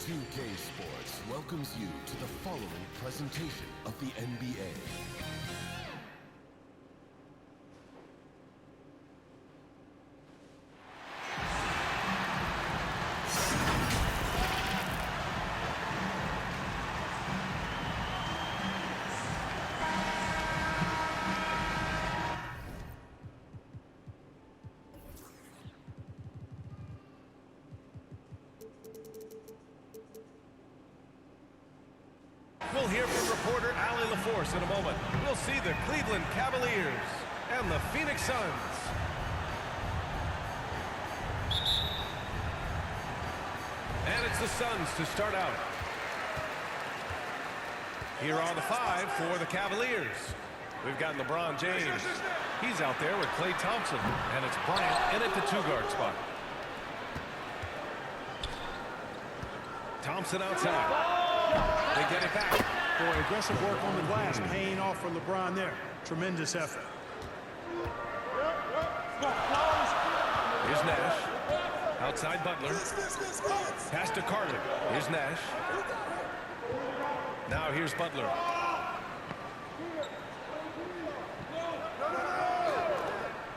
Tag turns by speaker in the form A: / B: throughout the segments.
A: 2K Sports welcomes you to the following presentation of the NBA.
B: We'll hear from reporter Ali LaForce in a moment. We'll see the Cleveland Cavaliers and the Phoenix Suns. And it's the Suns to start out. Here are the five for the Cavaliers. We've got LeBron James. He's out there with Klay Thompson. And it's Bryant in at the two-guard spot. Thompson outside. They get it back.
C: Boy, aggressive work on the glass, paying off for LeBron there. Tremendous effort.
B: Here's Nash. Outside Butler. Pass to Carter. Here's Nash. Now here's Butler.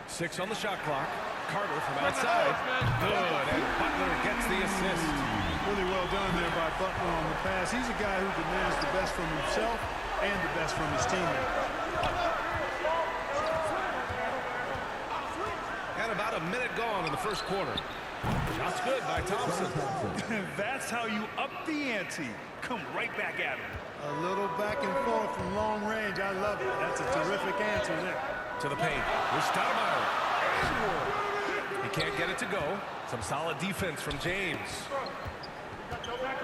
B: Six on the shot clock. Carter from outside. Good, and Butler gets the assist.
C: Really well done there by Butler on the pass. He's a guy who demands the best from himself and the best from his teammates.
B: And about a minute gone in the first quarter. Shots good by Thompson.
D: That's how you up the ante. Come right back at him.
C: A little back and forth from long range. I love it. That's a terrific answer there.
B: To the paint. Here's Stoudemire. He can't get it to go. Some solid defense from James.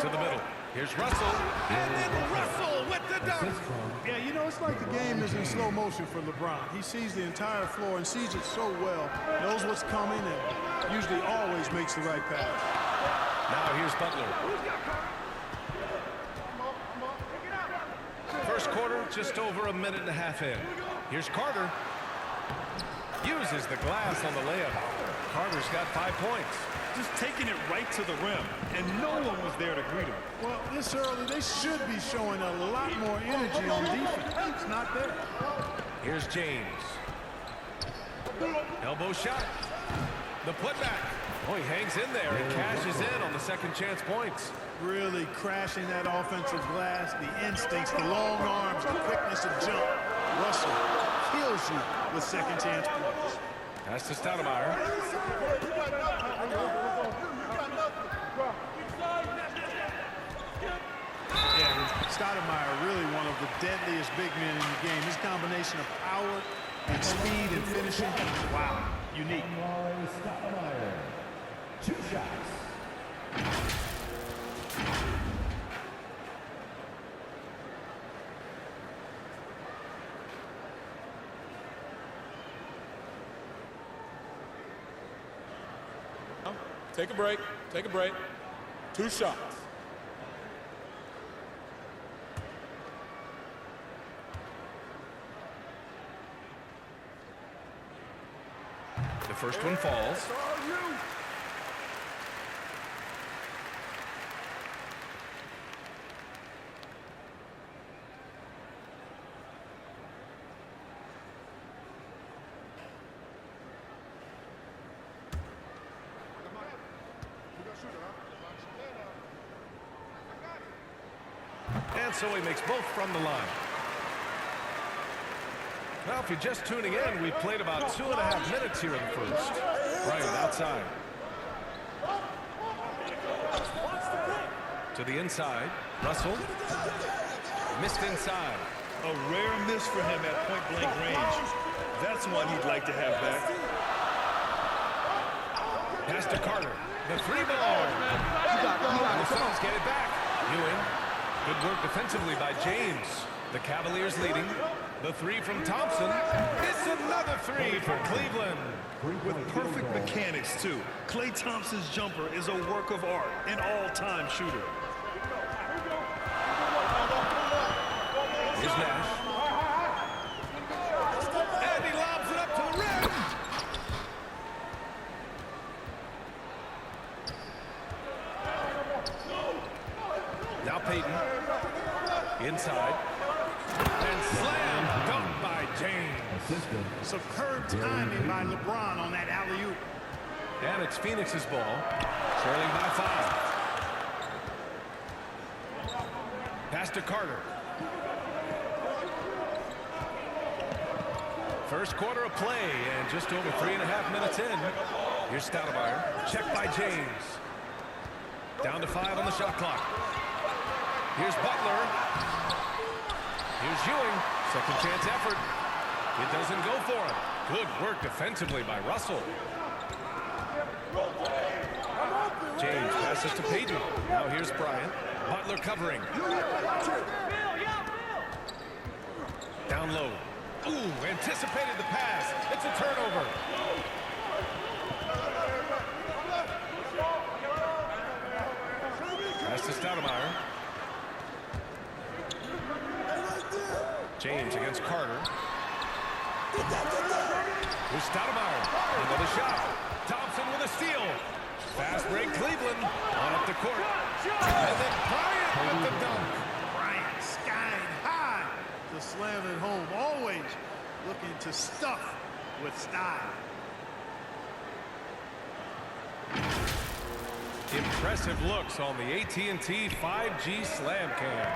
B: To the middle. Here's Russell. And then Russell with the dunk.
C: Yeah, you know, it's like the game is in slow motion for LeBron. He sees the entire floor and sees it so well, knows what's coming, and usually always makes the right pass.
B: Now here's Butler. First quarter, just over a minute and a half in. Here's Carter. Uses the glass on the layup. Carter's got 5 points.
D: Just taking it right to the rim, and no one was there to greet him.
C: Well, this early, they should be showing a lot more energy on defense. It's not there.
B: Here's James. Elbow shot. The putback. Oh, he hangs in there and cashes in on the second chance points.
C: Really crashing that offensive glass, the instincts, the long arms, the quickness of jump. Russell kills you with second chance points.
B: Pass to Stoudemire.
C: Yeah, Stoudemire really one of the deadliest big men in the game. His combination of power and speed and finishing, wow, unique.
E: Stoudemire, 2 shots.
F: Take a break. Take a break. 2 shots.
B: The first one falls. And so he makes both from the line. Now, if you're just tuning in, we played about 2.5 minutes here in the first. Bryant outside. To the inside. Russell. Missed inside.
D: A rare miss for him at point-blank range. That's one he'd like to have back.
B: Pass to Carter. The 3-ball. And the Suns get it back. Ewing. Good work defensively by James. The Cavaliers leading. The 3 from Thompson. It's another 3 for Cleveland.
D: With perfect mechanics, too. Klay Thompson's jumper is a work of art, an all-time shooter.
B: Here's Nash. And he lobs it up to the rim.
E: Assistant.
C: Superb timing by LeBron on that alley-oop.
B: And it's Phoenix's ball. Trailing by 5. Pass to Carter. First quarter of play, and just over 3.5 minutes in. Here's Stoudemire. Checked by James. Down to 5 on the shot clock. Here's Butler. Here's Ewing. Second chance effort. It doesn't go for him. Good work defensively by Russell. James passes to Payton. Now here's Bryant. Butler covering. Down low. Ooh, anticipated the pass. It's a turnover. Pass to Stoudemire. James against Carter. Here's Stoudemire. Another shot. Thompson with a steal. Fast break Cleveland. On up the court. And then Bryant with the dunk.
C: Bryant skying high to slam it home. Always looking to stuff with style.
B: Impressive looks on the AT&T 5G Slam Cam.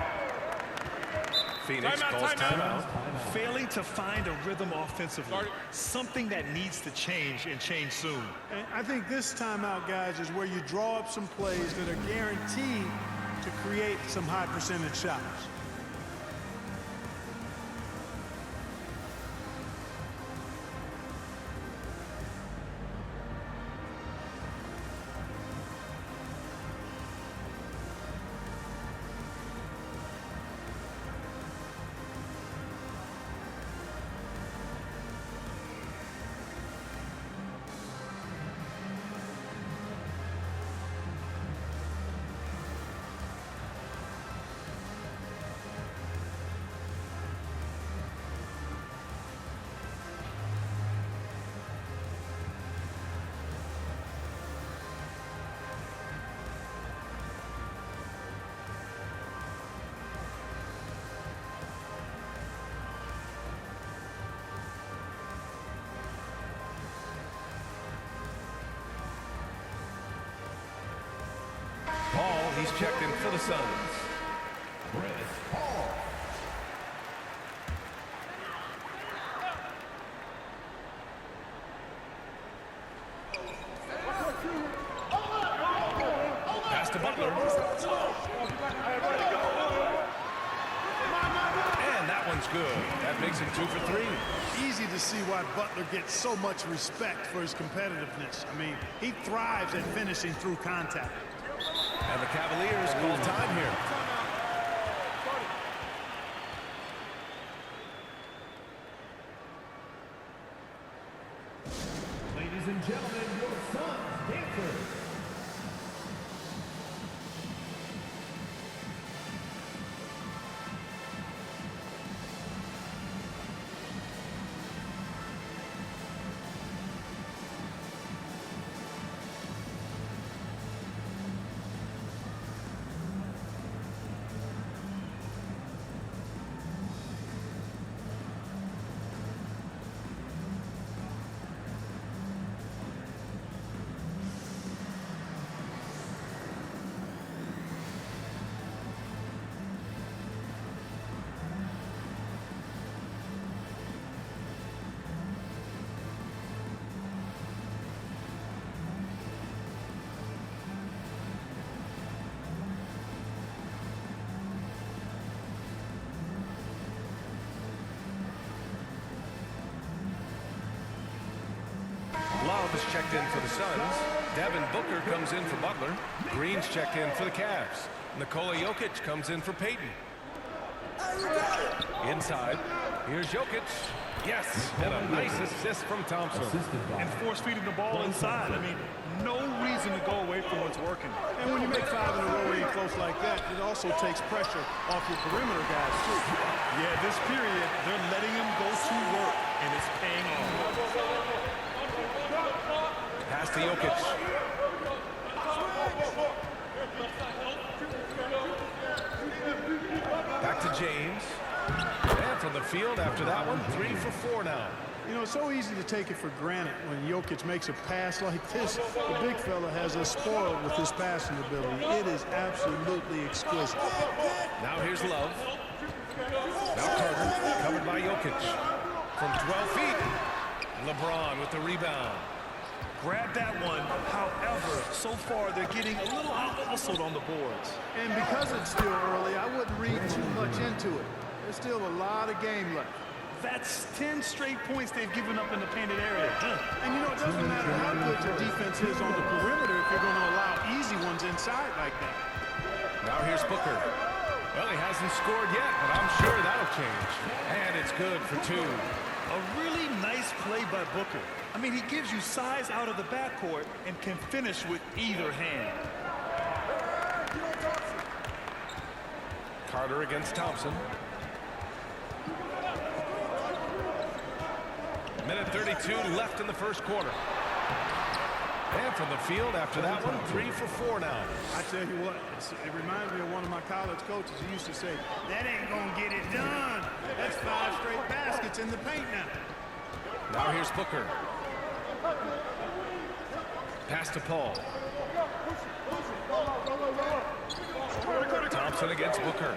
B: Phoenix calls timeout.
D: Failing to find a rhythm offensively. Something that needs to change and change soon.
C: And I think this timeout, guys, is where you draw up some plays that are guaranteed to create some high percentage shots.
B: Paul, he's checked in for the Suns. Pass to Butler. And that one's good. That makes him 2 for 3.
C: Easy to see why Butler gets so much respect for his competitiveness. I mean, he thrives at finishing through contact.
B: And the Cavaliers call time here.
E: Ladies and gentlemen, your Suns dancers.
B: Love is checked in for the Suns. Devin Booker comes in for Butler. Green's checked in for the Cavs. Nikola Jokic comes in for Payton. Inside. Here's Jokic. Yes, and a nice assist from Thompson.
D: And force feeding the ball inside. I mean, no reason to go away from what's working.
C: And when you make 5 in a row in close like that, it also takes pressure off your perimeter guys, too.
D: Yeah, this period, they're letting him go to work, and it's paying off.
B: Pass to Jokic. Back to James. And from the field after that one, 3 for 4 now.
C: You know, it's so easy to take it for granted when Jokic makes a pass like this. The big fella has us spoiled with his passing ability. It is absolutely exquisite.
B: Now here's Love. Now Carter, covered by Jokic. From 12 feet, LeBron with the rebound.
D: Grab that one. However, so far they're getting a little out-hustled on the boards.
C: And because it's still early, I wouldn't read too much into it. There's still a lot of game left.
D: That's 10 straight points they've given up in the painted area.
C: And you know, it doesn't matter how good your defense is on the perimeter if you're going to allow easy ones inside like that.
B: Now here's Booker. Well, he hasn't scored yet, but I'm sure that'll change. And it's good for 2.
D: A really nice play by Booker. I mean, he gives you size out of the backcourt and can finish with either hand.
B: Carter against Thompson. Minute 32 left in the first quarter. And from the field after that one, 3 for 4 now.
C: I tell you what, it reminds me of one of my college coaches. He used to say, that ain't gonna get it done. That's 5 straight baskets in the paint now.
B: Now here's Booker. Pass to Paul. Thompson against Booker.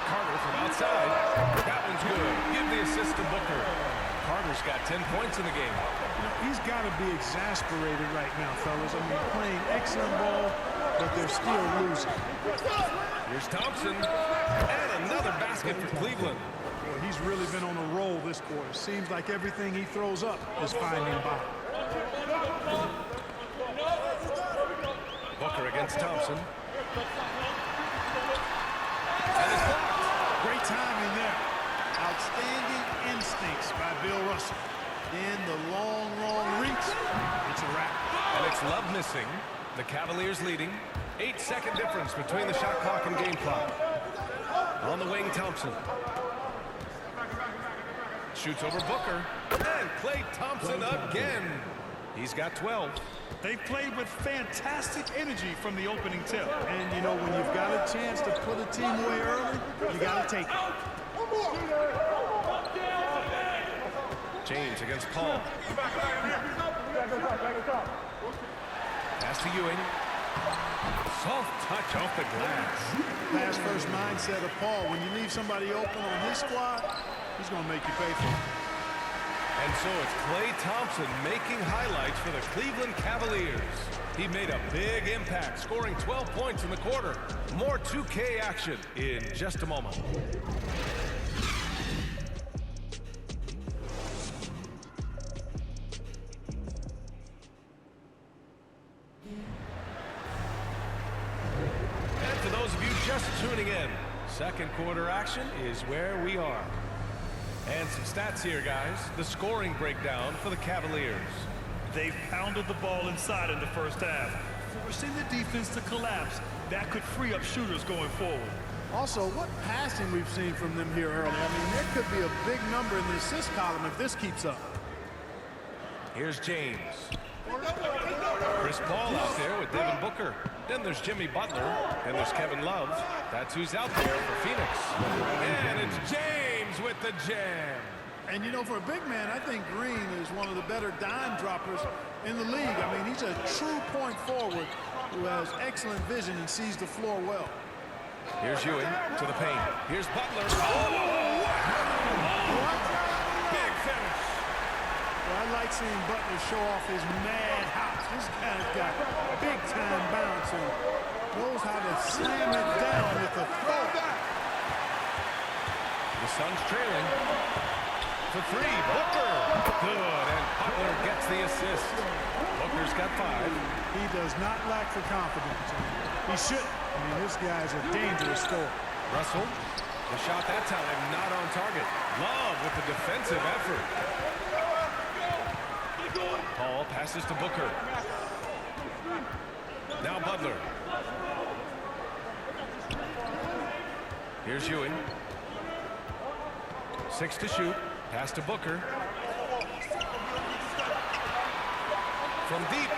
B: Carter from outside. That one's good. Give the assist to Booker. Carter's got 10 points in the game.
C: You know, he's got to be exasperated right now, fellas. I mean, playing excellent ball, but they're still losing.
B: Here's Thompson. And another basket for Cleveland.
C: Boy, he's really been on a roll this quarter. Seems like everything he throws up is finding bottom.
B: Booker against Thompson. And it's blocked.
C: Great timing there. Outstanding instincts by Bill Russell. Then the long reach. It's a wrap.
B: And it's Love missing. The Cavaliers leading. 8-second difference between the shot clock and game clock. On the wing, Thompson. Shoots over Booker. And Klay Thompson again. He's got 12.
D: They've played with fantastic energy from the opening tip.
C: And, you know, when you've got a chance to put a team away early, you got to take it.
B: James against Paul. Pass to Ewing. Soft touch off the glass.
C: Pass first mindset of Paul. When you leave somebody open on his squad, he's going to make you pay for it.
B: And so it's Klay Thompson making highlights for the Cleveland Cavaliers. He made a big impact, scoring 12 points in the quarter. More 2K action in just a moment. And for those of you just tuning in, second quarter action is where we are. And some stats here, guys. The scoring breakdown for the Cavaliers.
D: They've pounded the ball inside in the first half, forcing the defense to collapse. That could free up shooters going forward.
C: Also, what passing we've seen from them here early. I mean, there could be a big number in the assist column if this keeps up.
B: Here's James. Chris Paul out there with Devin Booker. Then there's Jimmy Butler. And there's Kevin Love. That's who's out there for Phoenix. And it's James with the jam.
C: And, you know, for a big man, I think Green is one of the better dime droppers in the league. I mean, he's a true point forward who has excellent vision and sees the floor well.
B: Here's Ewing to the paint. Here's Butler. Big finish.
C: Well, I like seeing Butler show off his mad hops. This guy's got big-time bounce and knows how to slam it down with the throw.
B: The Suns trailing. For 3, Booker. Good, and Butler gets the assist. Booker's got 5.
C: He does not lack for confidence. He should. I mean, this guy's a dangerous scorer.
B: Russell, the shot that time not on target. Love with the defensive effort. Paul passes to Booker. Now Butler. Here's Ewing. 6 to shoot. Pass to Booker. From deep.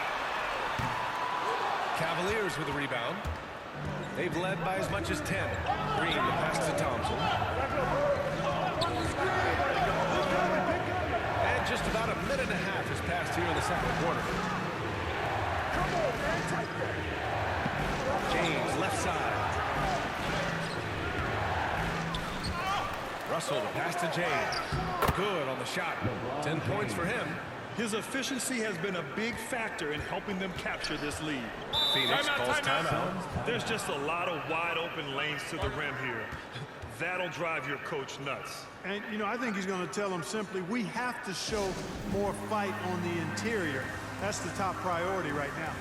B: Cavaliers with a rebound. They've led by as much as 10. Green, the pass to Thompson. And just about a minute and a half has passed here in the second quarter. James, left side. Russell, the pass to James. Good on the shot. 10 points for him.
D: His efficiency has been a big factor in helping them capture this lead.
B: Phoenix calls timeout.
D: There's just a lot of wide open lanes to the rim here. That'll drive your coach nuts.
C: And, you know, I think he's going to tell them simply, we have to show more fight on the interior. That's the top priority right now.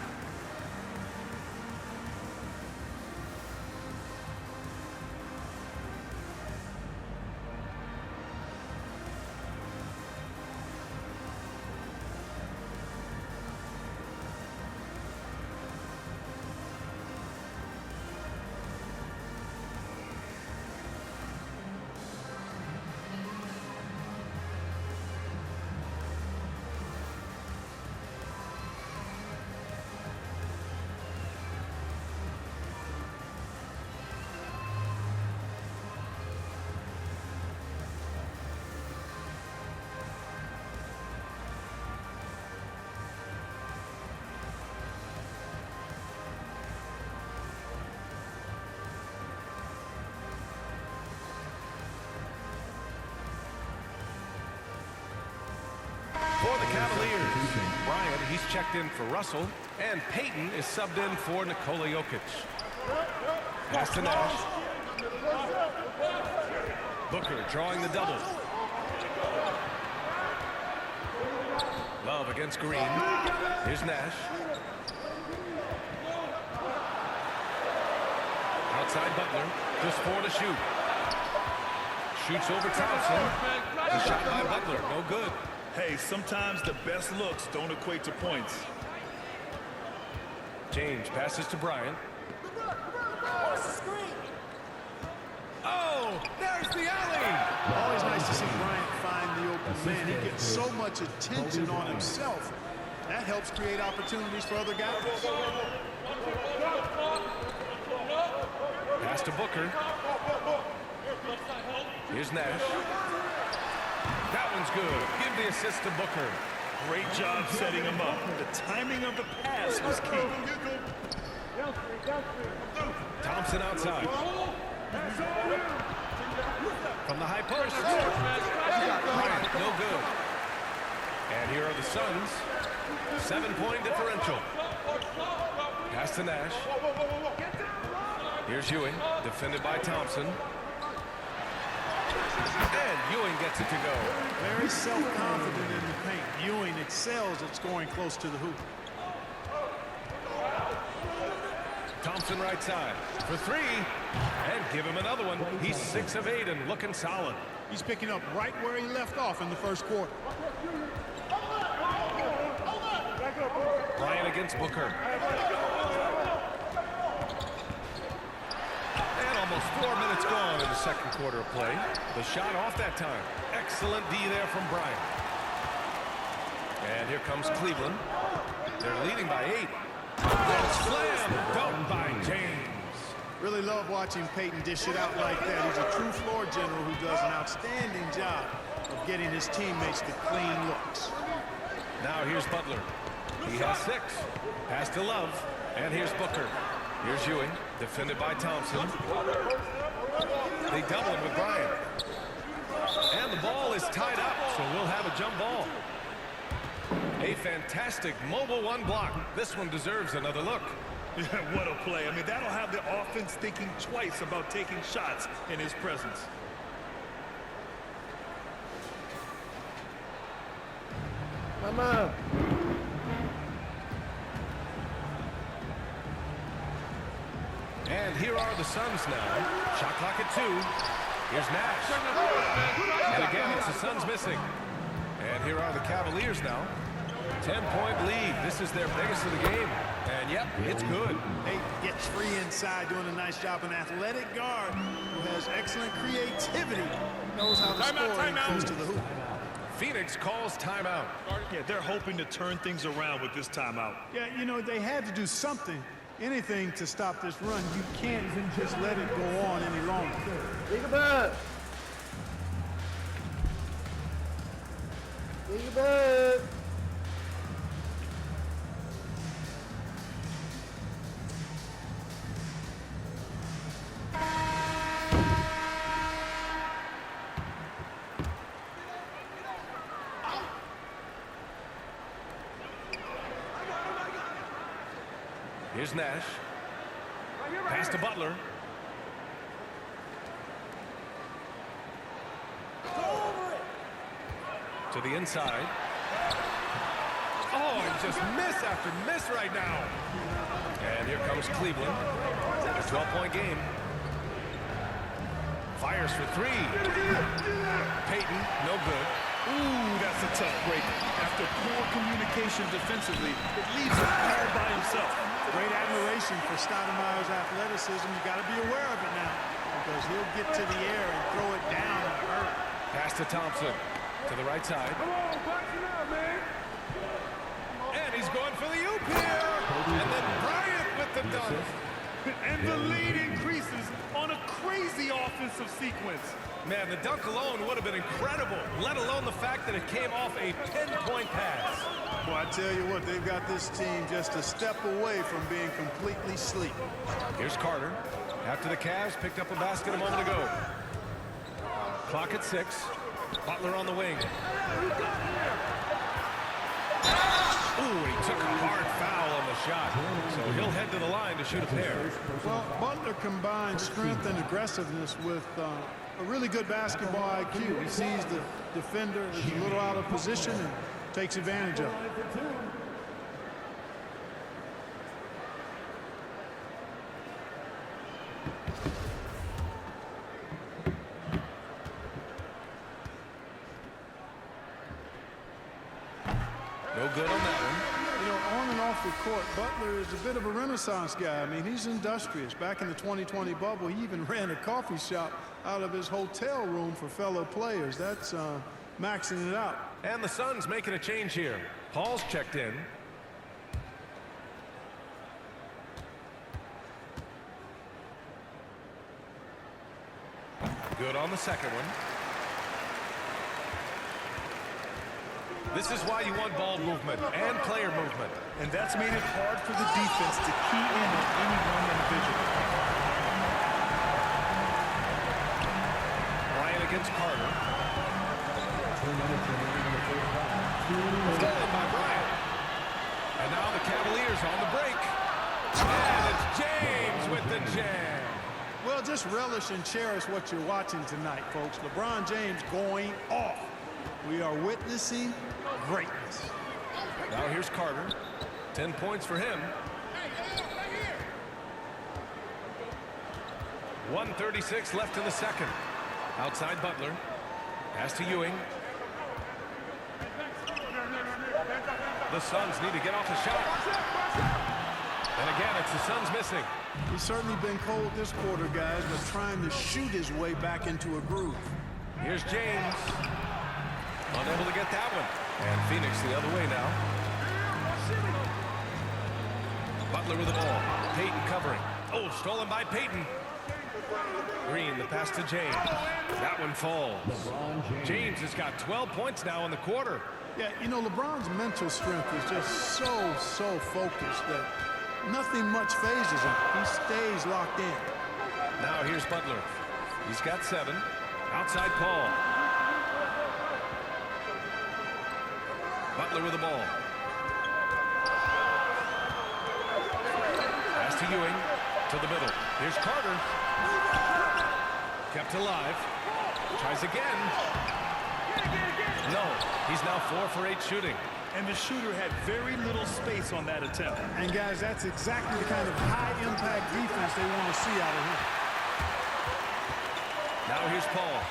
B: For the Cavaliers, Bryant, he's checked in for Russell, and Payton is subbed in for Nikola Jokic. Pass to Nash. Booker drawing the double. Love against Green. Here's Nash. Outside Butler, just 4 to shoot. Shoots over Thompson. The shot by Butler, no good.
D: Hey, sometimes the best looks don't equate to points.
B: James passes to Bryant. Oh, there's the alley!
C: Always nice to see Bryant find the open man. He gets so much attention on himself. That helps create opportunities for other guys.
B: Pass to Booker. Here's Nash. That one's good. Give the assist to Booker.
D: Great job setting him up. The timing of the pass was key.
B: Thompson outside. From the high post. Bryant, no good. And here are the Suns. 7-point differential. Pass to Nash. Here's Ewing, defended by Thompson. And Ewing gets it to go.
C: Very self-confident in the paint. Ewing excels at scoring close to the hoop.
B: Thompson right side for 3. And give him another one. He's 6 of 8 and looking solid.
C: He's picking up right where he left off in the first quarter.
B: Bryant against Booker. And almost 4 minutes gone in the second quarter of play. The shot off that time. Excellent D there from Bryant. And here comes Cleveland. They're leading by 8. And slam dunk by James.
C: Really love watching Payton dish it out like that. He's a true floor general who does an outstanding job of getting his teammates the clean looks.
B: Now here's Butler. He has 6. Pass to Love. And here's Booker. Here's Ewing, defended by Thompson. They double it with Bryant. And the ball is tied up, so we'll have a jump ball. A fantastic mobile 1 block. This one deserves another look.
D: What a play. I mean, that'll have the offense thinking twice about taking shots in his presence.
F: Mama.
B: And here are the Suns now. Shot clock at 2. Here's Nash. And again, it's the Suns missing. And here are the Cavaliers now. 10-point lead. This is their biggest of the game. And yep, it's good.
C: Payton gets free inside, doing a nice job. An athletic guard who has excellent creativity. Knows how to score close to the hoop.
B: Phoenix calls timeout.
D: Yeah, they're hoping to turn things around with this timeout.
C: Yeah, you know, they had to do something anything to stop this run. You can't just let it go on any longer.
F: Think about it. Think about it.
B: Here's Nash. Pass to Butler. To the inside. Oh, and just miss after miss right now. And here comes Cleveland. A 12-point game. Fires for three. Peyton, no good.
D: Ooh, that's a tough break. After poor communication defensively, it leaves him all by himself.
C: Great admiration for Stoudemire's athleticism. You got to be aware of it now because he'll get to the air and throw it down in a hurry.
B: Pass to Thompson. To the right side.
E: Come on, box it out, man.
B: And he's going for the oop here. And then Bryant with the dunk.
D: And the lead increases on a crazy offensive sequence.
B: Man, the dunk alone would have been incredible, let alone the fact that it came off a 10-point pass.
C: Well, I tell you what, they've got this team just a step away from being completely sleepy.
B: Here's Carter. After the Cavs picked up a basket a moment ago. Clock at 6. Butler on the wing. Ooh, he took a hard foul on the shot. So he'll head to the line to shoot a pair.
C: Well, Butler combines strength and aggressiveness with a really good basketball IQ. He sees the defender is a little out of position and takes advantage of it.
B: No good on that one.
C: You know, on and off the court, Butler is a bit of a renaissance guy. I mean, he's industrious. Back in the 2020 bubble, he even ran a coffee shop out of his hotel room for fellow players. That's maxing it out.
B: And the Suns making a change here. Paul's checked in. Good on the second one. This is why you want ball movement and player movement.
D: And that's made it hard for the defense to key in on any one individual.
B: Bryant against Carter. Stolen by Bryant. And now the Cavaliers on the break. And it's James with the jam.
C: Well, just relish and cherish what you're watching tonight, folks. LeBron James going off. We are witnessing greatness.
B: Now here's Carter. 10 points for him. 1:36 left in the second. Outside Butler. Pass to Ewing. The Suns need to get off the shot. And again, it's the Suns missing.
C: He's certainly been cold this quarter, guys, but trying to shoot his way back into a groove.
B: Here's James. Unable to get that one. And Phoenix the other way now. Butler with the ball. Peyton covering. Oh, stolen by Peyton. Green, the pass to James. That one falls. James has got 12 points now in the quarter.
C: Yeah, you know, LeBron's mental strength is just so focused that nothing much phases him. He stays locked in.
B: Now here's Butler. He's got 7. Outside Paul. Butler with the ball. Pass to Ewing. To the middle. Here's Carter. Kept alive. Tries again. No. He's now 4 for 8 shooting.
D: And the shooter had very little space on that attempt.
C: And, guys, that's exactly the kind of high-impact defense they want to see out of him.
B: Now here's Paul.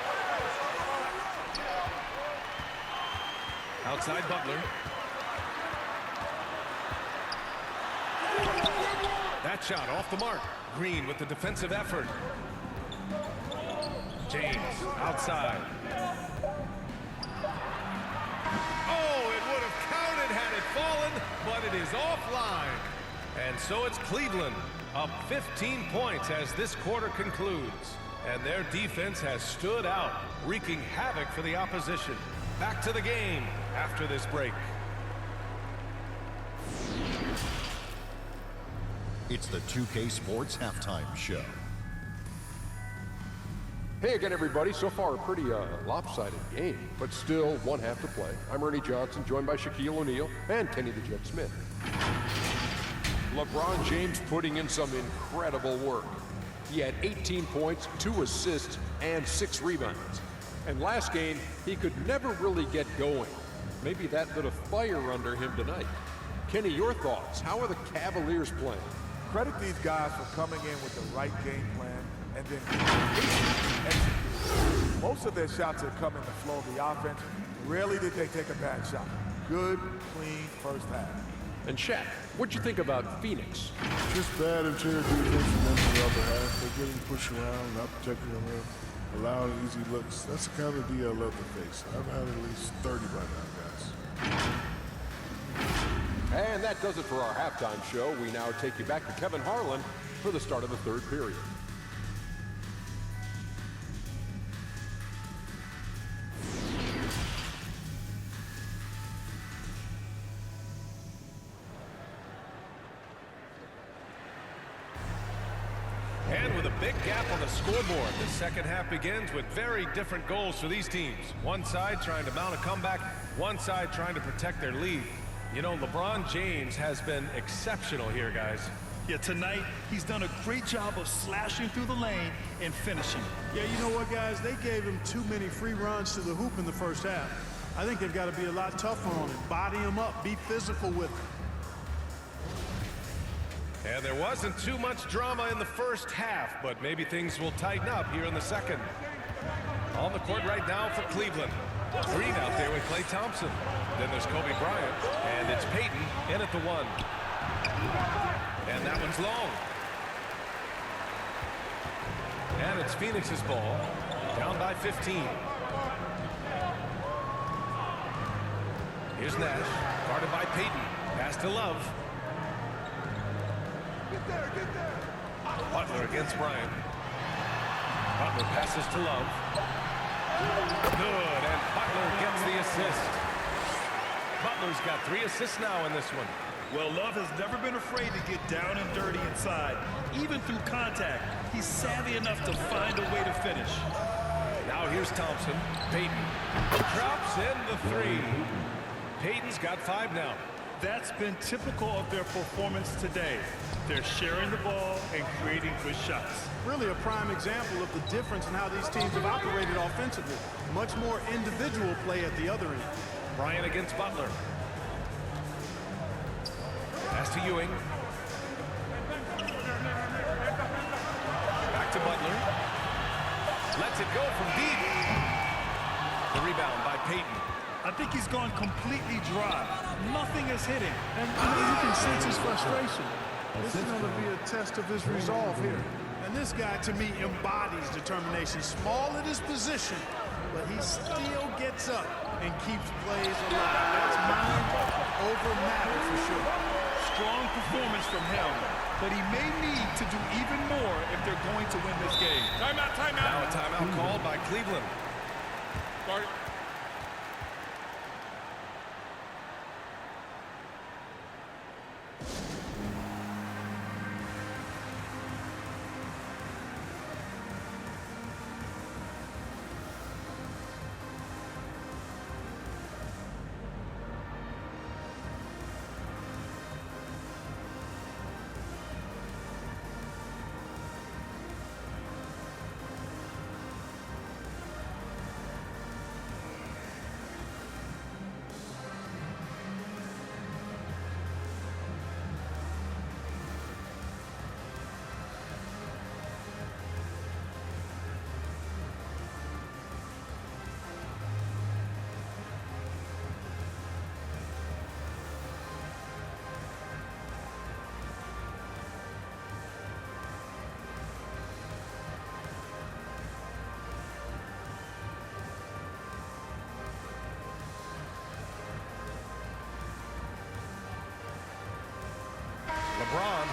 B: Outside Butler. That shot off the mark. Green with the defensive effort. James outside. Oh, it would have counted had it fallen, but it is offline. And so it's Cleveland up 15 points as this quarter concludes. And their defense has stood out, wreaking havoc for the opposition. Back to the game after this break.
G: It's the 2K Sports Halftime Show.
H: Hey again, everybody. So far, a pretty lopsided game, but still one half to play. I'm Ernie Johnson, joined by Shaquille O'Neal and Kenny the Jet Smith. LeBron James putting in some incredible work. He had 18 points, 2 assists, and 6 rebounds. And last game, he could never really get going. Maybe that lit a fire under him tonight. Kenny, your thoughts? How are the Cavaliers playing?
I: Credit these guys for coming in with the right game plan and then execute. Most of their shots have come in the flow of the offense. Rarely did they take a bad shot. Good, clean first half.
H: And Shaq, what'd you think about Phoenix?
C: Just bad interior defense from them in the other half. They're getting pushed around, not protecting the rim, allowing easy looks. That's the kind of D I love to face. I've had at least 30 by now, guys.
H: And that does it for our halftime show. We now take you back to Kevin Harlan for the start of the third period.
B: And with a big gap on the scoreboard, the second half begins with very different goals for these teams. One side trying to mount a comeback, one side trying to protect their lead. You know, LeBron James has been exceptional here, guys.
D: Yeah, tonight, he's done a great job of slashing through the lane and finishing.
C: Yeah, you know what, guys? They gave him too many free runs to the hoop in the first half. I think they've got to be a lot tougher on him. Body him up. Be physical with him.
B: And there wasn't too much drama in the first half, but maybe things will tighten up here in the second. On the court right now for Cleveland. Green out there with Klay Thompson. Then there's Kobe Bryant, and it's Peyton in at the 1. And that one's long. And it's Phoenix's ball, down by 15. Here's Nash, guarded by Peyton. Pass to Love. Butler against Bryant. Butler passes to Love. Good, and Butler gets the assist. Butler's got 3 assists now in this one.
D: Well, Love has never been afraid to get down and dirty inside. Even through contact, he's savvy enough to find a way to finish.
B: Now here's Thompson. Peyton drops in the 3. Peyton's got 5 now.
D: That's been typical of their performance today. They're sharing the ball and creating good shots.
C: Really a prime example of the difference in how these teams have operated offensively. Much more individual play at the other end.
B: Bryant against Butler. Pass to Ewing. Back to Butler. Lets it go from deep. The rebound by Peyton.
D: I think he's gone completely dry. Nothing is hitting.
C: And you can sense his frustration. This is going to be a test of his resolve here. And this guy, to me, embodies determination. Small at his position, but he still gets up and keeps plays alive. That's mind over matter for sure.
D: Strong performance from him, but he may need to do even more if they're going to win this game.
B: Timeout, timeout. Now a timeout called by Cleveland.
D: Start.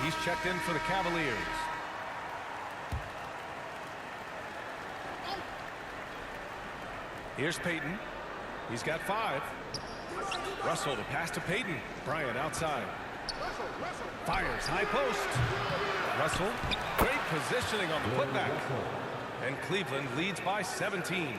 B: He's checked in for the Cavaliers. Here's Payton. He's got 5. Russell to pass to Payton. Bryant outside. Fires high post. Russell. Great positioning on the putback. And Cleveland leads by 17.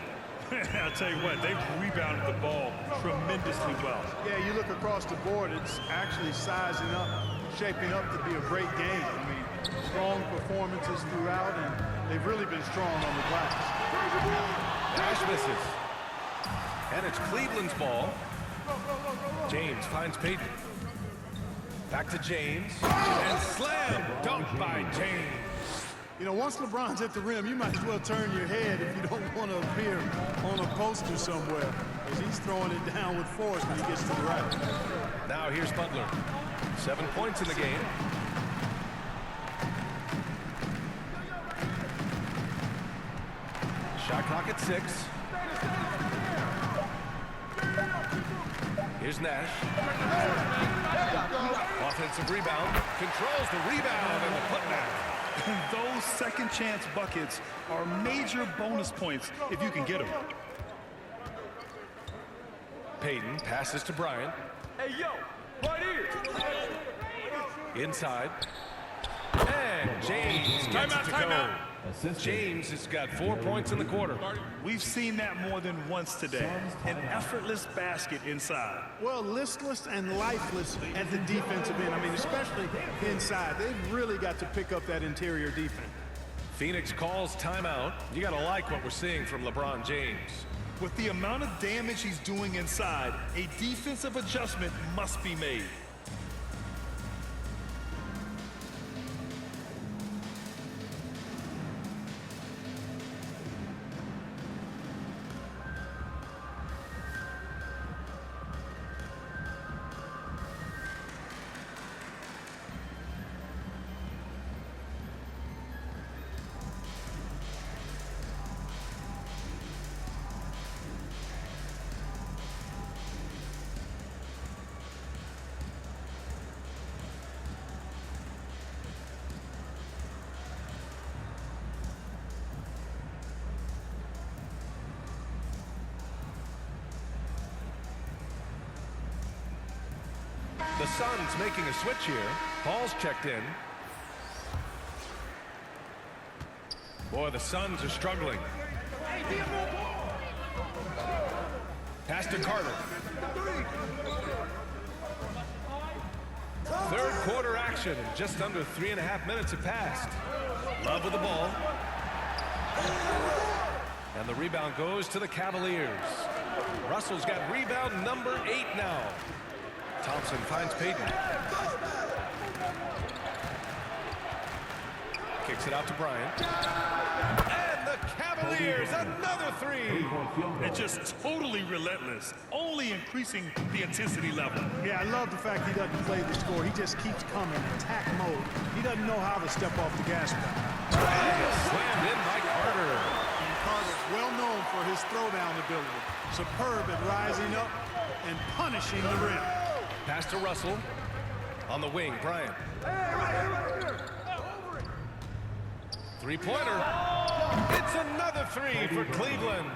D: I'll tell you what, they've rebounded the ball tremendously well.
C: Yeah, you look across the board, it's actually sizing up, shaping up to be a great game. I mean, strong performances throughout, and they've really been strong on the glass.
B: Nash misses. And it's Cleveland's ball. James finds Payton. Back to James. And slam dunk by James.
C: You know, once LeBron's at the rim, you might as well turn your head if you don't want to appear on a poster somewhere, because he's throwing it down with force when he gets to the right.
B: Now here's Butler. 7 points in the game. Shot clock at 6. Here's Nash. Offensive rebound. Controls the rebound and the putback.
D: Those second chance buckets are major bonus points if you can get them.
B: Payton passes to Bryant.
F: Hey, yo, right here.
B: Inside. And James gets it to go. James has got 4 points in the quarter.
D: We've seen that more than once today. An effortless basket inside.
C: Well, listless and lifeless at the defensive end. I mean, especially inside. They've really got to pick up that interior defense.
B: Phoenix calls timeout. You got to like what we're seeing from LeBron James.
D: With the amount of damage he's doing inside, a defensive adjustment must be made.
B: The Suns making a switch here. Paul's checked in. Boy, the Suns are struggling. Pass to Carter. Third quarter action. Just under 3.5 minutes have passed. Love with the ball. And the rebound goes to the Cavaliers. Russell's got rebound number 8 now. Thompson finds Payton. Kicks it out to Bryant. And the Cavaliers, another 3.
D: And just totally relentless, only increasing the intensity level.
C: Yeah, I love the fact he doesn't play the score. He just keeps coming, attack mode. He doesn't know how to step off the gas pedal.
B: Slammed in by Carter.
C: And Carter's well known for his throwdown ability. Superb at rising up and punishing the rim.
B: Pass to Russell. On the wing, Bryant. Three-pointer. It's another 3 for Cleveland.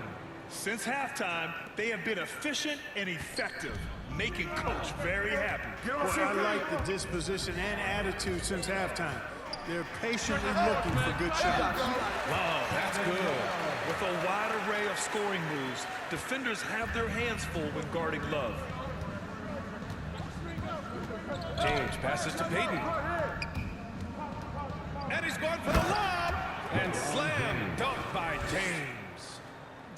D: Since halftime, they have been efficient and effective, making Coach very happy.
C: Well, I like the disposition and attitude since halftime. They're patiently looking for good shots.
B: Wow, that's good.
D: With a wide array of scoring moves, defenders have their hands full when guarding Love.
B: James passes to Payton. And he's going for the lob. And slam dunk by James.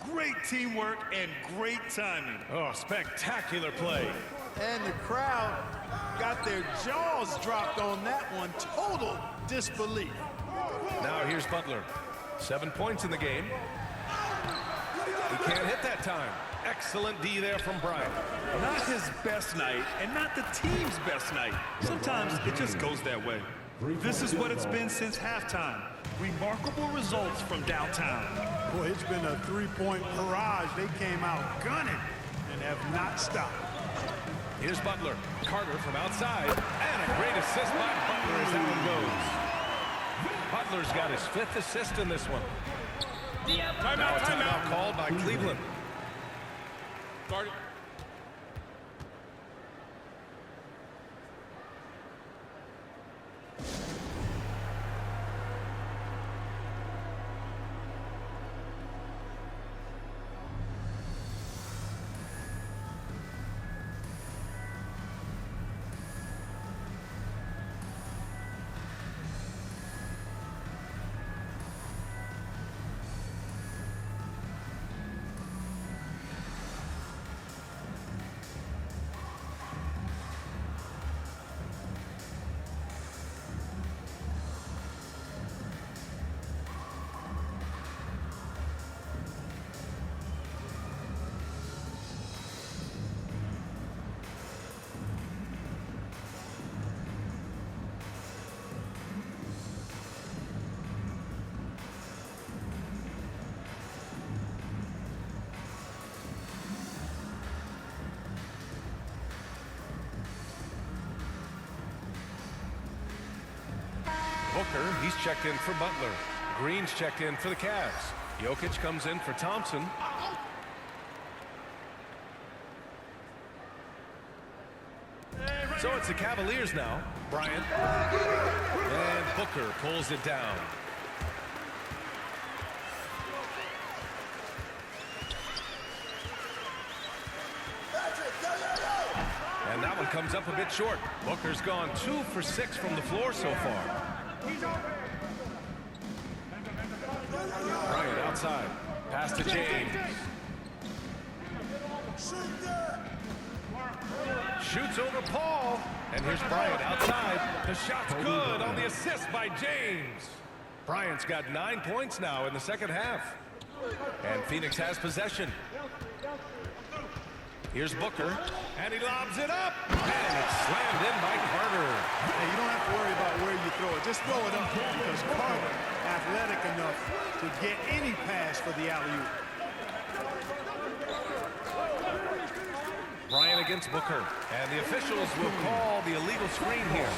D: Great teamwork and great timing.
B: Oh, spectacular play.
C: And the crowd got their jaws dropped on that one. Total disbelief.
B: Now here's Butler. 7 points in the game. He can't hit that time. Excellent D there from Bryant.
D: Not his best night and not the team's best night. Sometimes it just goes that way. This is what it's been since halftime. Remarkable results from downtown.
C: Boy, it's been a three-point barrage. They came out gunning and have not stopped.
B: Here's Butler. Carter from outside. And a great assist by Butler as that one goes. Butler's got his 5th assist in this one. Now a timeout called by Cleveland.
H: Guard it.
B: Booker, he's checked in for Butler. Green's checked in for the Cavs. Jokic comes in for Thompson. So it's the Cavaliers now. Bryant. And Booker pulls it down. And that one comes up a bit short. Booker's gone 2 for 6 from the floor so far. Bryant outside. Pass to James. Shoots over Paul. And here's Bryant outside. The shot's good on the assist by James. Bryant's got 9 points now in the second half. And Phoenix has possession. Here's Booker, and he lobs it up, and it's slammed in by Carter.
C: Hey, you don't have to worry about where you throw it. Just throw it up because Carter, athletic enough to get any pass for the alley-oop.
B: Bryant against Booker, and the officials will call the illegal screen here.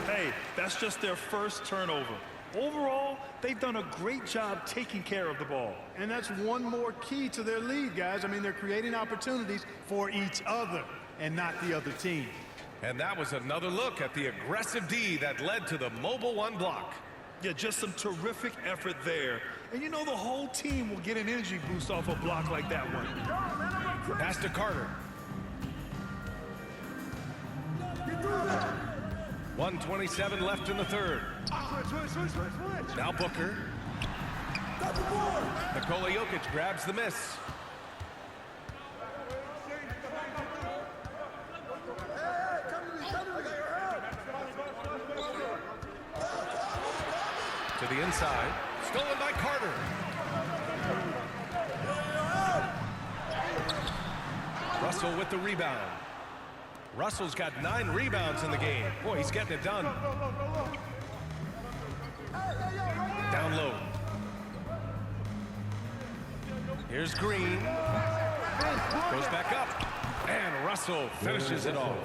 D: Hey, that's just their first turnover. Overall, they've done a great job taking care of the ball.
C: And that's one more key to their lead, guys. I mean, they're creating opportunities for each other and not the other team.
B: And that was another look at the aggressive D that led to the mobile 1 block.
D: Yeah, just some terrific effort there. And you know the whole team will get an energy boost off a block like that one.
B: Pass to Carter. 1:27 left in the third. Now Booker. Nikola Jokic grabs the miss. To the inside. Stolen by Carter. Russell with the rebound. Russell's got 9 rebounds in the game. Boy, he's getting it done. Down low. Here's Green. Goes back up. And Russell finishes it off.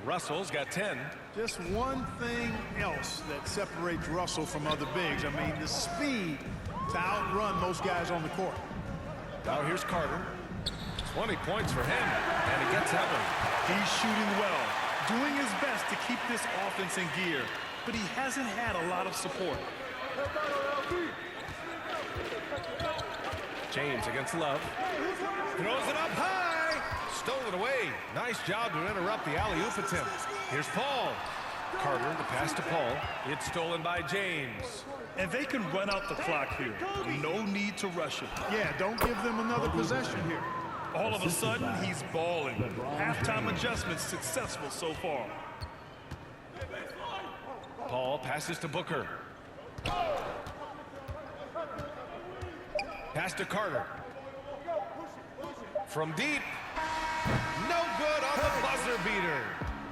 B: Russell's got 10.
C: Just one thing else that separates Russell from other bigs. I mean, the speed to outrun most guys on the court.
B: Now here's Carter. 20 points for him. And he gets that one.
D: He's shooting well, doing his best to keep this offense in gear, but he hasn't had a lot of support.
B: James against Love. Throws it up high. Stolen away. Nice job to interrupt the alley-oop attempt. Here's Paul. Carter, the pass to Paul. It's stolen by James.
D: And they can run out the clock here. No need to rush it.
C: Yeah, don't give them another possession here.
D: All of a sudden, he's balling. Halftime adjustments successful so far.
B: Paul passes to Booker. Pass to Carter. From deep. No good on the buzzer beater.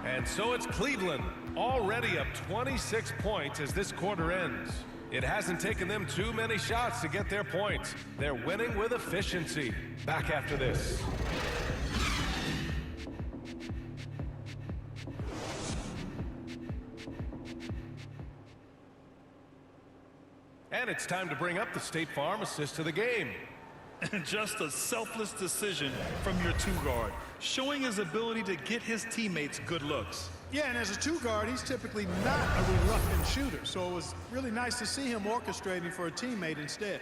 B: And so it's Cleveland, already up 26 points as this quarter ends. It hasn't taken them too many shots to get their points. They're winning with efficiency. Back after this. And it's time to bring up the State Farm assist to the game.
D: Just a selfless decision from your two-guard, showing his ability to get his teammates good looks.
C: Yeah, and as a two-guard, he's typically not a reluctant shooter, so it was really nice to see him orchestrating for a teammate instead.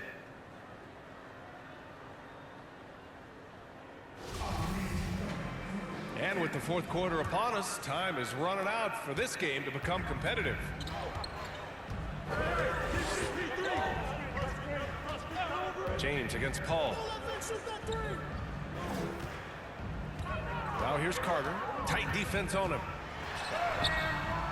B: And with the fourth quarter upon us, time is running out for this game to become competitive. James against Paul. Now here's Carter. Tight defense on him.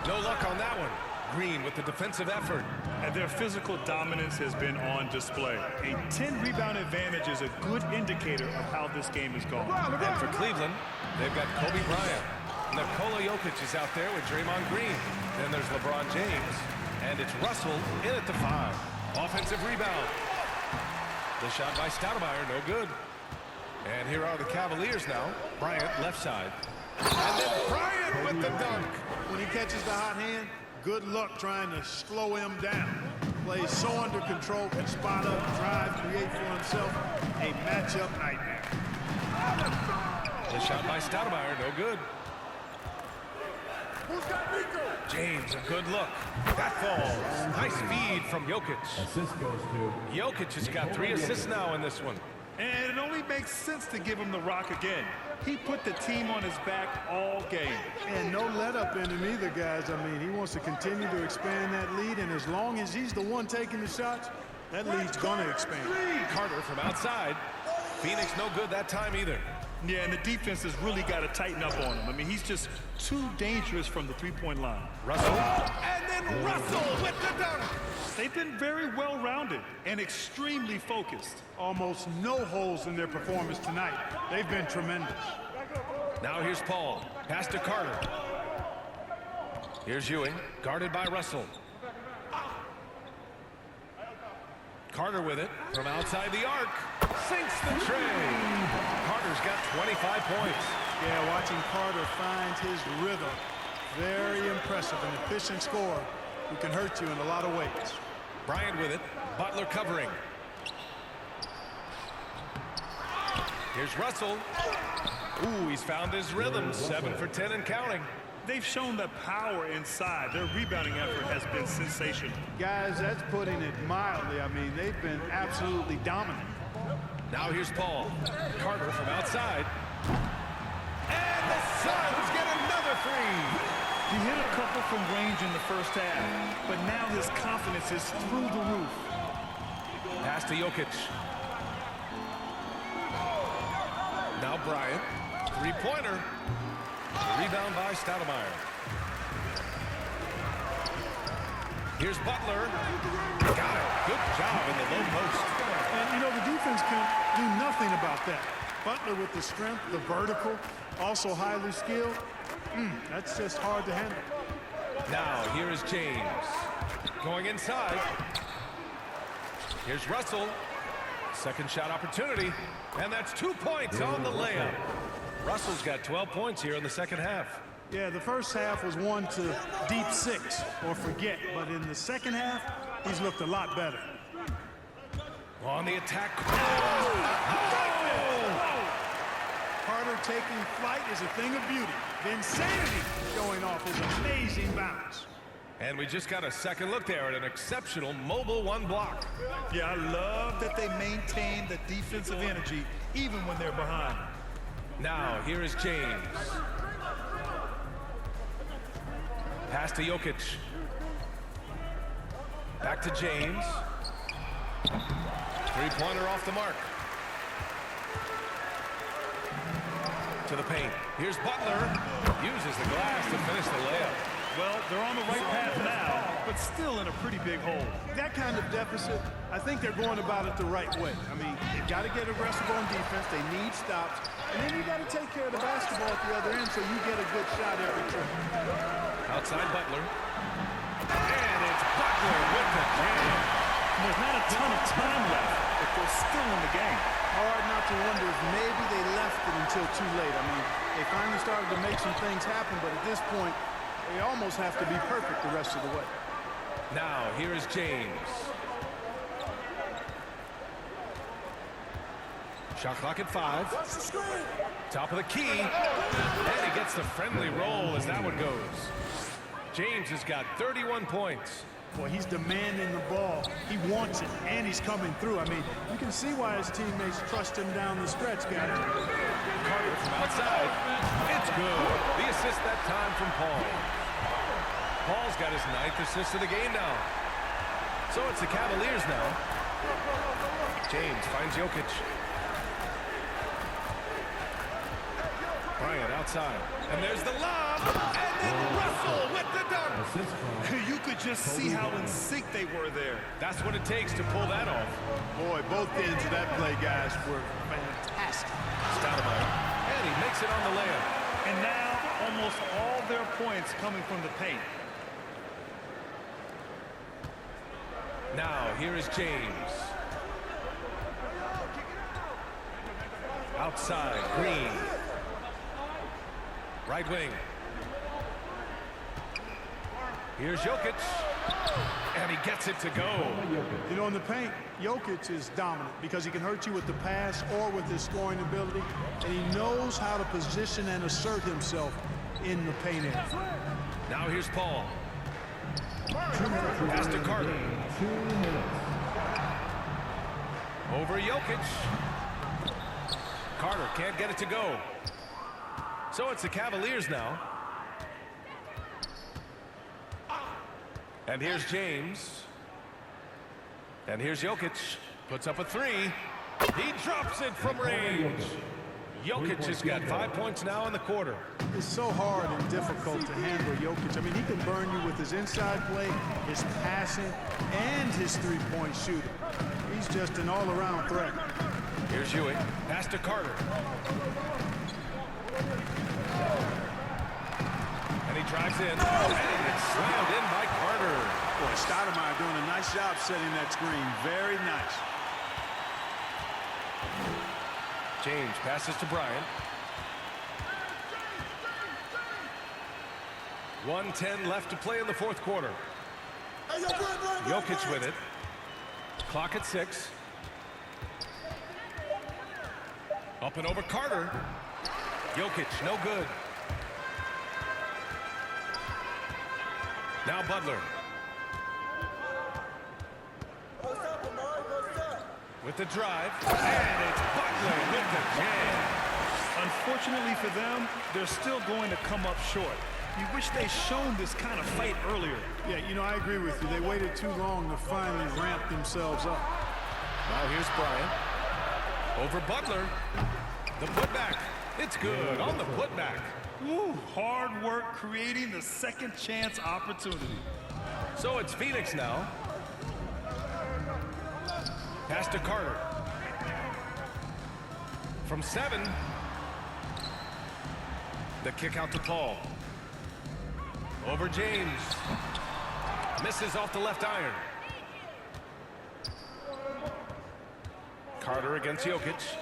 B: No luck on that one. Green with the defensive effort.
D: And their physical dominance has been on display. A 10-rebound advantage is a good indicator of how this game is going.
B: And for Cleveland, they've got Kobe Bryant. Nikola Jokic is out there with Draymond Green. Then there's LeBron James. And it's Russell in at the 5. Offensive rebound. The shot by Stoudemire, no good. And here are the Cavaliers now. Bryant, left side. And then Bryant with the dunk.
C: When he catches the hot hand, good luck trying to slow him down. Plays so under control, can spot up, drive, create for himself. A matchup nightmare.
B: The shot by Stoudemire, no good. James, a good look. That falls. Nice feed from Jokic.
E: Assist goes to
B: Jokic has got 3 assists now in this one.
D: And it only makes sense to give him the rock again. He put the team on his back all game.
C: And no let up in him either, guys. I mean, he wants to continue to expand that lead, and as long as he's the one taking the shots, that lead's gonna expand.
B: Carter from outside. Phoenix no good that time either.
D: Yeah, and the defense has really got to tighten up on him. I mean, he's just too dangerous from the three-point line.
B: Russell. And then Russell with the dunk.
D: They've been very well-rounded and extremely focused.
C: Almost no holes in their performance tonight. They've been tremendous.
B: Now here's Paul. Pass to Carter. Here's Ewing, guarded by Russell. Carter with it from outside the arc. Sinks the tray. Carter's got 25 points.
C: Yeah, watching Carter find his rhythm. Very impressive, an efficient scorer who can hurt you in a lot of ways.
B: Bryant with it. Butler covering. Here's Russell. Ooh, he's found his rhythm. 7 for 10 and counting.
D: They've shown the power inside. Their rebounding effort has been sensational.
C: Guys, that's putting it mildly. I mean, they've been absolutely dominant.
B: Now here's Paul. Carter from outside. And the Suns get another 3.
D: He hit a couple from range in the first half, but now his confidence is through the roof.
B: Pass to Jokic. Now Bryant. 3-pointer. Rebound by Stoudemire. Here's Butler. Got it. Good job in the low post.
C: And, you know, the defense can do nothing about that. Butler with the strength, the vertical, also highly skilled. That's just hard to handle.
B: Now, here is James. Going inside. Here's Russell. Second shot opportunity. And that's 2 points on the layup. Russell's got 12 points here in the second half.
C: Yeah, the first half was 1 to deep 6 or forget. But in the second half, he's looked a lot better.
B: On the attack.
C: Carter taking flight is a thing of beauty. The insanity showing off his amazing bounce.
B: And we just got a second look there at an exceptional mobile 1 block.
D: Yeah, I love that they maintain the defensive energy even when they're behind.
B: Now, here is James. Pass to Jokic. Back to James. 3-pointer off the mark. To the paint. Here's Butler. Uses the glass to finish the layup.
D: Well, they're on the right path now, but still in a pretty big hole.
C: That kind of deficit, I think they're going about it the right way. I mean, they've got to get aggressive on defense. They need stops. And then you got to take care of the basketball at the other end so you get a good shot every trip.
B: Outside Butler. And it's Butler with the jam.
D: There's not a ton of time left, but they're still in the game.
C: Hard not to wonder if maybe they left it until too late. I mean, they finally started to make some things happen, but at this point, they almost have to be perfect the rest of the way.
B: Now, here is James. Shot clock at 5. Top of the key. And he gets the friendly roll as that one goes. James has got 31 points.
C: Boy, he's demanding the ball. He wants it, and he's coming through. I mean, you can see why his teammates trust him down the stretch, guys.
B: Carter from outside. It's good. The assist that time from Paul. Paul's got his 9th assist of the game now. So it's the Cavaliers now. James finds Jokic. Bryant outside. And there's the lob. And then Russell with the dunk.
D: You could just see how in sync they were there.
B: That's what it takes to pull that off.
C: Boy, both ends of that play, guys, were fantastic.
B: Stoudemire. And he makes it on the layup.
D: And now almost all their points coming from the paint.
B: Now here is James. Outside, Green. Right wing. Here's Jokic. And he gets it to go.
C: You know, in the paint, Jokic is dominant because he can hurt you with the pass or with his scoring ability, and he knows how to position and assert himself in the paint area.
B: Now here's Paul. Pass to Carter. Over Jokic. Carter can't get it to go. So it's the Cavaliers now. And here's James. And here's Jokic. Puts up a 3. He drops it from range. Jokic has got 5 points now in the quarter.
C: It's so hard and difficult to handle Jokic. I mean, he can burn you with his inside play, his passing, and his three-point shooting. He's just an all-around threat.
B: Here's Ewing. Pass to Carter. And he drives in. And it's slammed in by Carter.
C: Boy, Stoudemire doing a nice job setting that screen. Very nice.
B: James passes to Bryant. 1:10 left to play in the fourth quarter. Jokic with it. Clock at 6. Up and over Carter. Jokic, no good. Now Butler. With the drive. And it's Butler with the jam.
D: Unfortunately for them, they're still going to come up short. You wish they'd shown this kind of fight earlier.
C: Yeah, you know, I agree with you. They waited too long to finally ramp themselves up.
B: Now here's Bryant. Over Butler. The putback. It's good on the putback.
D: Ooh, hard work creating the second chance opportunity.
B: So it's Phoenix now. Pass to Carter. From 7. The kick out to Paul. Over James. Misses off the left iron. Carter against Jokic.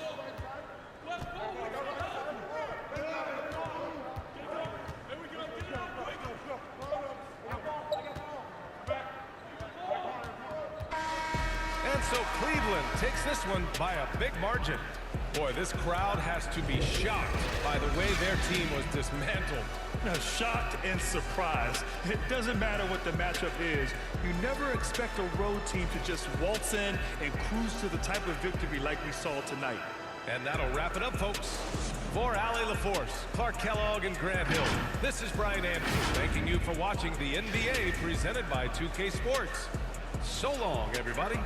B: And so Cleveland takes this one by a big margin. Boy, this crowd has to be shocked by the way their team was dismantled.
D: Shocked and surprised. It doesn't matter what the matchup is. You never expect a road team to just waltz in and cruise to the type of victory like we saw tonight.
B: And that'll wrap it up, folks. For Allie LaForce, Clark Kellogg, and Grant Hill, this is Brian Anderson thanking you for watching the NBA presented by 2K Sports. So long, everybody.